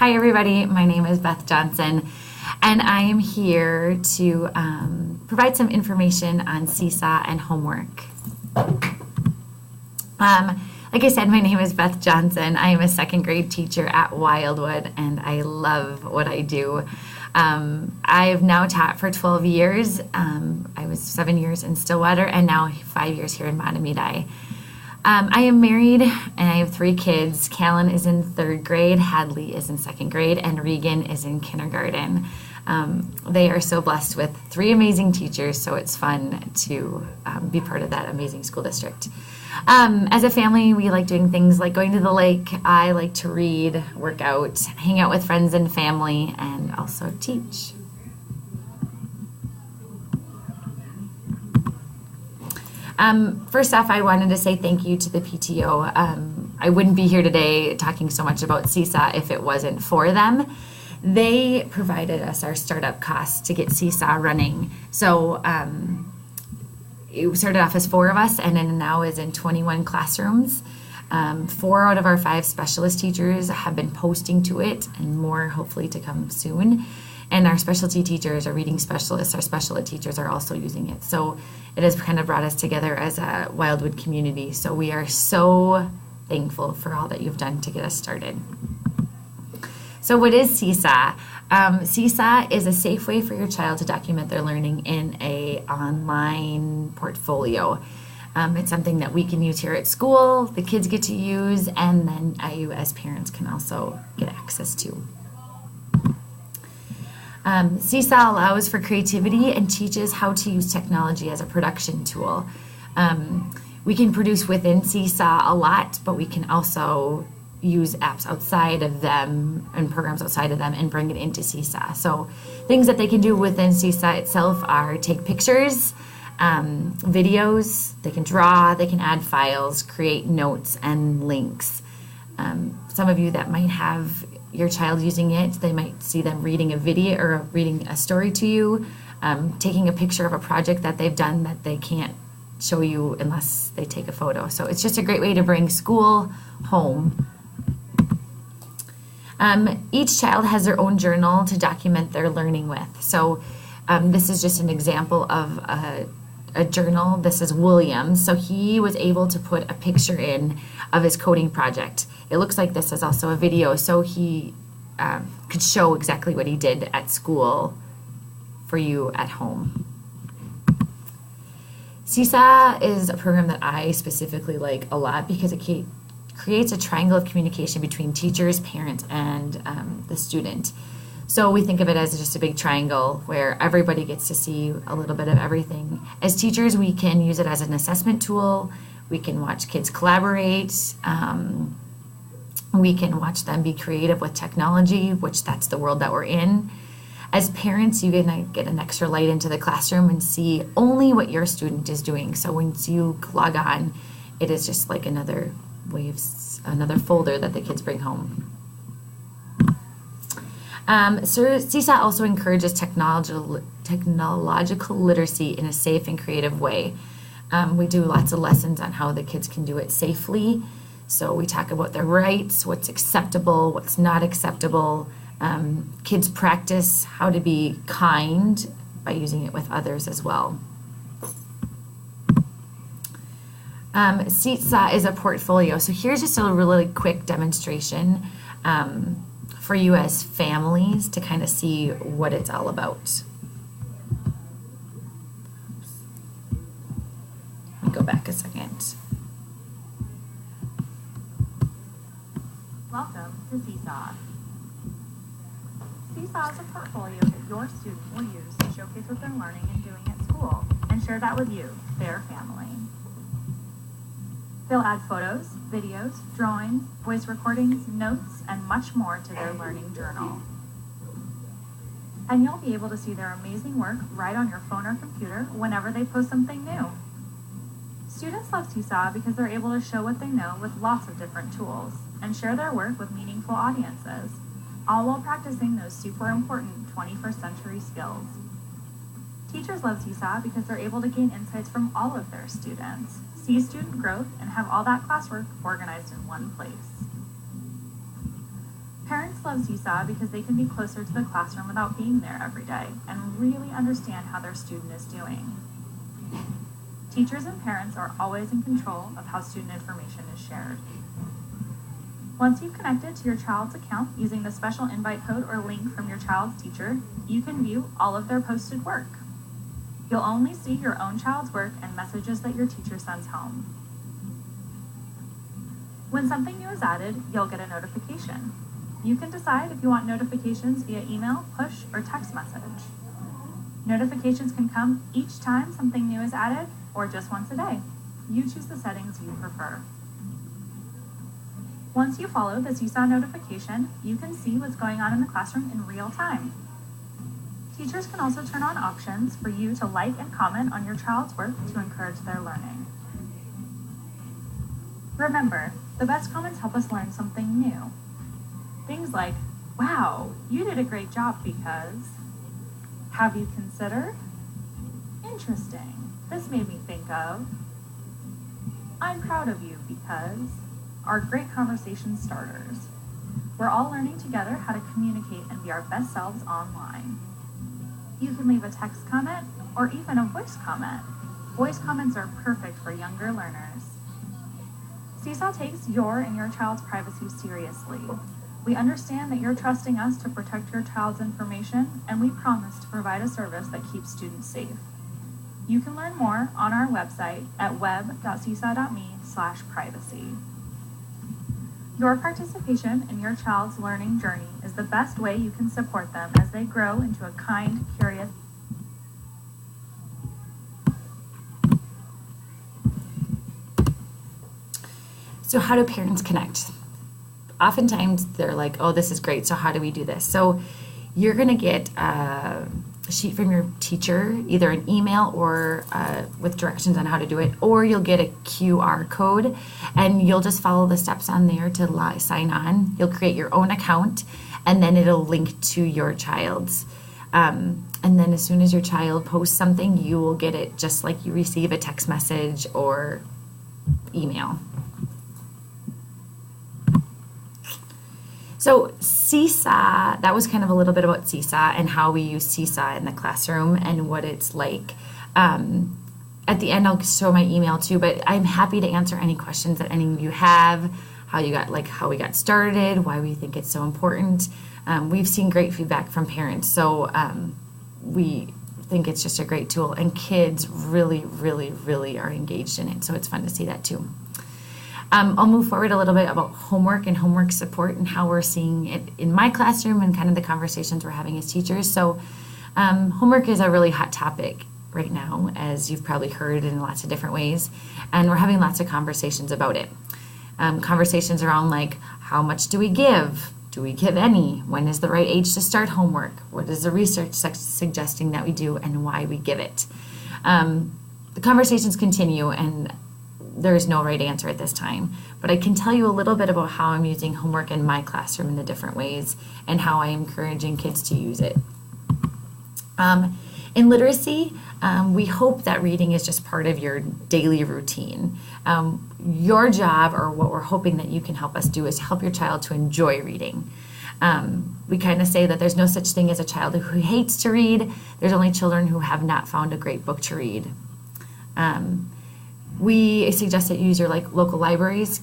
Hi everybody, my name is Beth Johnson and I am here to provide some information on Seesaw and homework. Like I said, my name is Beth Johnson. I am a second grade teacher at Wildwood and I love what I do. I've now taught for 12 years. I was 7 years in Stillwater and now 5 years here in Mahtomedi. I am married and I have 3 kids. Callan is in 3rd grade, Hadley is in 2nd grade, and Regan is in kindergarten. They are so blessed with 3 amazing teachers, so it's fun to be part of that amazing school district. As a family, we like doing things like going to the lake. I like to read, work out, hang out with friends and family, and also teach. First off, I wanted to say thank you to the PTO. I wouldn't be here today talking so much about Seesaw if it wasn't for them. They provided us our startup costs to get Seesaw running. So it started off as 4 of us and then now is in 21 classrooms. 4 out of our 5 specialist teachers have been posting to it and more hopefully to come soon. And our specialty teachers, our reading specialists, our special ed teachers are also using it. So it has kind of brought us together as a Wildwood community. So we are so thankful for all that you've done to get us started. So what is Seesaw? Seesaw is a safe way for your child to document their learning in an online portfolio. It's something that we can use here at school, the kids get to use, and then you as parents can also get access to. Seesaw allows for creativity and teaches how to use technology as a production tool. We can produce within Seesaw a lot, but we can also use apps outside of them and programs outside of them and bring it into Seesaw. So things that they can do within Seesaw itself are take pictures, videos, they can draw, they can add files, create notes and links. Some of you that might have your child using it, they might see them reading a video or reading a story to you, taking a picture of a project that they've done that they can't show you unless they take a photo. So it's just a great way to bring school home. Each child has their own journal to document their learning with. So this is just an example of a journal. This is William. So he was able to put a picture in of his coding project. It looks like this is also a video, so he could show exactly what he did at school for you at home. Seesaw is a program that I specifically like a lot because it creates a triangle of communication between teachers, parents, and the student. So we think of it as just a big triangle where everybody gets to see a little bit of everything. As teachers, we can use it as an assessment tool. We can watch kids collaborate. We can watch them be creative with technology, which that's the world that we're in. As parents, you can get an extra light into the classroom and see only what your student is doing. So once you log on, it is just like another folder that the kids bring home. So Seesaw also encourages technological literacy in a safe and creative way. We do lots of lessons on how the kids can do it safely. So we talk about their rights, what's acceptable, what's not acceptable. Kids practice how to be kind by using it with others as well. Seesaw is a portfolio. So here's just a really quick demonstration for you as families to kind of see what it's all about. Let me go back a second. Welcome to Seesaw. Seesaw is a portfolio that your student will use to showcase what they're learning and doing at school and share that with you, their family. They'll add photos, videos, drawings, voice recordings, notes, and much more to their learning journal. And you'll be able to see their amazing work right on your phone or computer whenever they post something new. Students love Seesaw because they're able to show what they know with lots of different tools and share their work with meaningful audiences, all while practicing those super important 21st century skills. Teachers love Seesaw because they're able to gain insights from all of their students, see student growth, and have all that classwork organized in one place. Parents love Seesaw because they can be closer to the classroom without being there every day and really understand how their student is doing. Teachers and parents are always in control of how student information is shared. Once you've connected to your child's account using the special invite code or link from your child's teacher, you can view all of their posted work. You'll only see your own child's work and messages that your teacher sends home. When something new is added, you'll get a notification. You can decide if you want notifications via email, push, or text message. Notifications can come each time something new is added or just once a day. You choose the settings you prefer. Once you follow the Seesaw notification, you can see what's going on in the classroom in real time. Teachers can also turn on options for you to like and comment on your child's work to encourage their learning. Remember, the best comments help us learn something new. Things like, wow, you did a great job because, have you considered? Interesting, this made me think of, I'm proud of you because, are great conversation starters. We're all learning together how to communicate and be our best selves online. You can leave a text comment or even a voice comment. Voice comments are perfect for younger learners. Seesaw takes your and your child's privacy seriously. We understand that you're trusting us to protect your child's information, and we promise to provide a service that keeps students safe. You can learn more on our website at web.seesaw.me/privacy. Your participation in your child's learning journey is the best way you can support them as they grow into a kind, curious, So how do parents connect? Oftentimes they're like, oh, this is great, so how do we do this? So you're going to get a sheet from your teacher, either an email or with directions on how to do it, or you'll get a QR code and you'll just follow the steps on there to sign on. You'll create your own account and then it'll link to your child's. And then as soon as your child posts something, you will get it just like you receive a text message or email. So Seesaw, that was kind of a little bit about Seesaw and how we use Seesaw in the classroom and what it's like. At the end, I'll show my email too, but I'm happy to answer any questions that any of you have, how we got started, why we think it's so important. We've seen great feedback from parents, so we think it's just a great tool, and kids really, really, really are engaged in it, so it's fun to see that too. I'll move forward a little bit about homework and homework support and how we're seeing it in my classroom and kind of the conversations we're having as teachers. So homework is a really hot topic right now, as you've probably heard in lots of different ways, and we're having lots of conversations about it. Conversations around like, how much do we give? Do we give any? When is the right age to start homework? What is the research suggesting that we do and why we give it? The conversations continue, and there is no right answer at this time, but I can tell you a little bit about how I'm using homework in my classroom in the different ways and how I'm encouraging kids to use it. In literacy, we hope that reading is just part of your daily routine. Your job, or what we're hoping that you can help us do, is help your child to enjoy reading. We kind of say that there's no such thing as a child who hates to read. There's only children who have not found a great book to read. We suggest that you use your local libraries.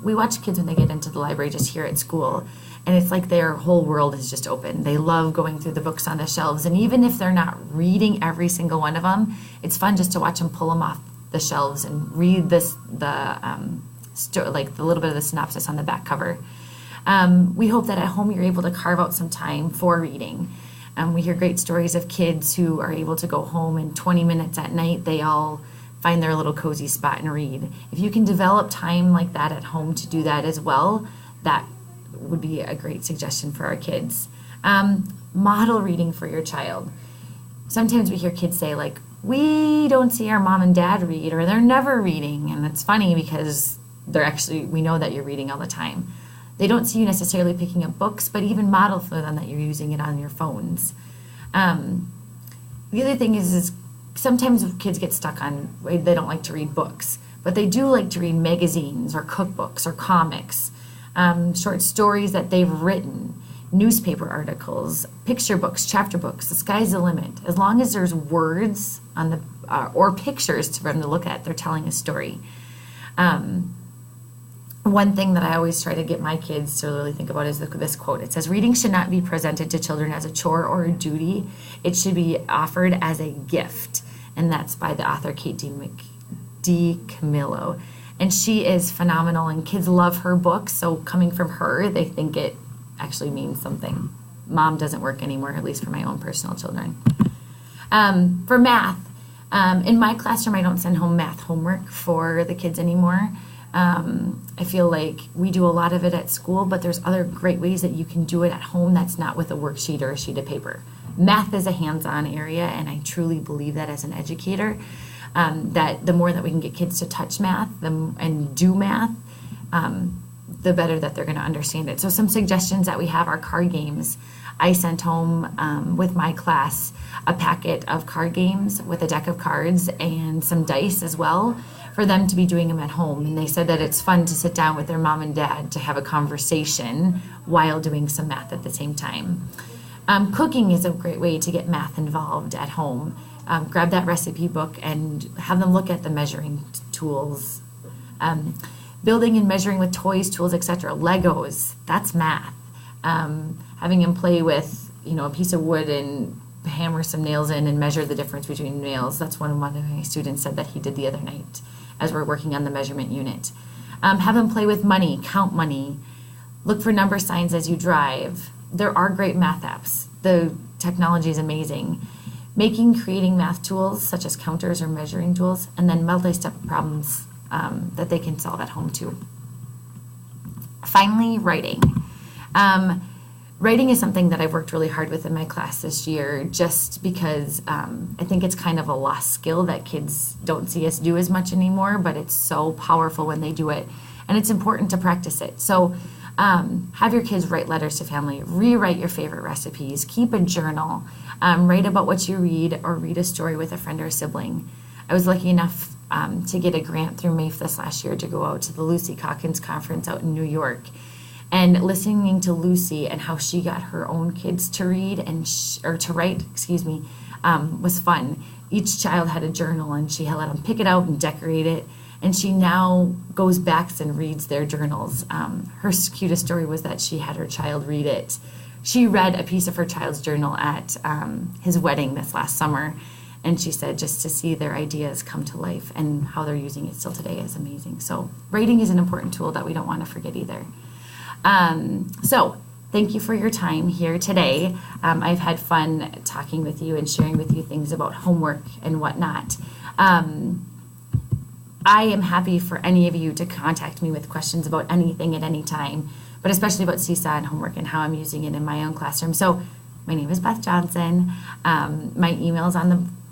We watch kids when they get into the library just here at school, and it's like their whole world is just open. They love going through the books on the shelves, and even if they're not reading every single one of them, it's fun just to watch them pull them off the shelves and read the little bit of the synopsis on the back cover. We hope that at home you're able to carve out some time for reading. We hear great stories of kids who are able to go home in 20 minutes at night. They all find their little cozy spot and read. If you can develop time like that at home to do that as well, that would be a great suggestion for our kids. Model reading for your child. Sometimes we hear kids say like, we don't see our mom and dad read, or they're never reading. And it's funny because we know that you're reading all the time. They don't see you necessarily picking up books, but even model for them that you're using it on your phones. The other thing is sometimes kids get stuck on, they don't like to read books, but they do like to read magazines or cookbooks or comics. short stories that they've written, newspaper articles, picture books, chapter books. The sky's the limit. As long as there's words on the or pictures for them to look at, they're telling a story. One thing that I always try to get my kids to really think about is this quote. It says, "Reading should not be presented to children as a chore or a duty. It should be offered as a gift." And that's by the author Kate D. Camillo. And she is phenomenal, and kids love her books. So coming from her, they think it actually means something. Mom doesn't work anymore, at least for my own personal children. For math, in my classroom, I don't send home math homework for the kids anymore. I feel like we do a lot of it at school, but there's other great ways that you can do it at home that's not with a worksheet or a sheet of paper. Math is a hands-on area, and I truly believe that as an educator, that the more that we can get kids to touch math and do math, the better that they're going to understand it. So some suggestions that we have are card games. I sent home with my class a packet of card games with a deck of cards and some dice as well for them to be doing them at home. And they said that it's fun to sit down with their mom and dad to have a conversation while doing some math at the same time. Cooking is a great way to get math involved at home. Grab that recipe book and have them look at the measuring tools. Building and measuring with toys, tools, etc. Legos, that's math. Having them play with, a piece of wood and hammer some nails in and measure the difference between nails. That's one of my students said that he did the other night as we're working on the measurement unit. Have them play with money, count money, look for number signs as you drive. There are great math apps. The technology is amazing. Creating math tools such as counters or measuring tools, and then multi-step problems that they can solve at home too. Finally, writing. Writing is something that I've worked really hard with in my class this year just because I think it's kind of a lost skill that kids don't see us do as much anymore, but it's so powerful when they do it, and it's important to practice it. So have your kids write letters to family, rewrite your favorite recipes, keep a journal, write about what you read, or read a story with a friend or a sibling. I was lucky enough to get a grant through MAIF this last year to go out to the Lucy Calkins conference out in New York. And listening to Lucy and how she got her own kids to read or to write, was fun. Each child had a journal, and she let them pick it out and decorate it. And she now goes back and reads their journals. Her cutest story was that she had her child read it. She read a piece of her child's journal at his wedding this last summer. And she said just to see their ideas come to life and how they're using it still today is amazing. So writing is an important tool that we don't want to forget either. So thank you for your time here today. I've had fun talking with you and sharing with you things about homework and whatnot. I am happy for any of you to contact me with questions about anything at any time, but especially about Seesaw and homework and how I'm using it in my own classroom. So my name is Beth Johnson. My email is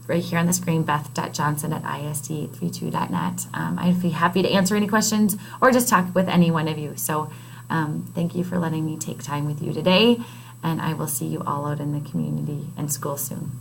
right here on the screen, beth.johnson@isd32.net. I'd be happy to answer any questions or just talk with any one of you. So thank you for letting me take time with you today, and I will see you all out in the community and school soon.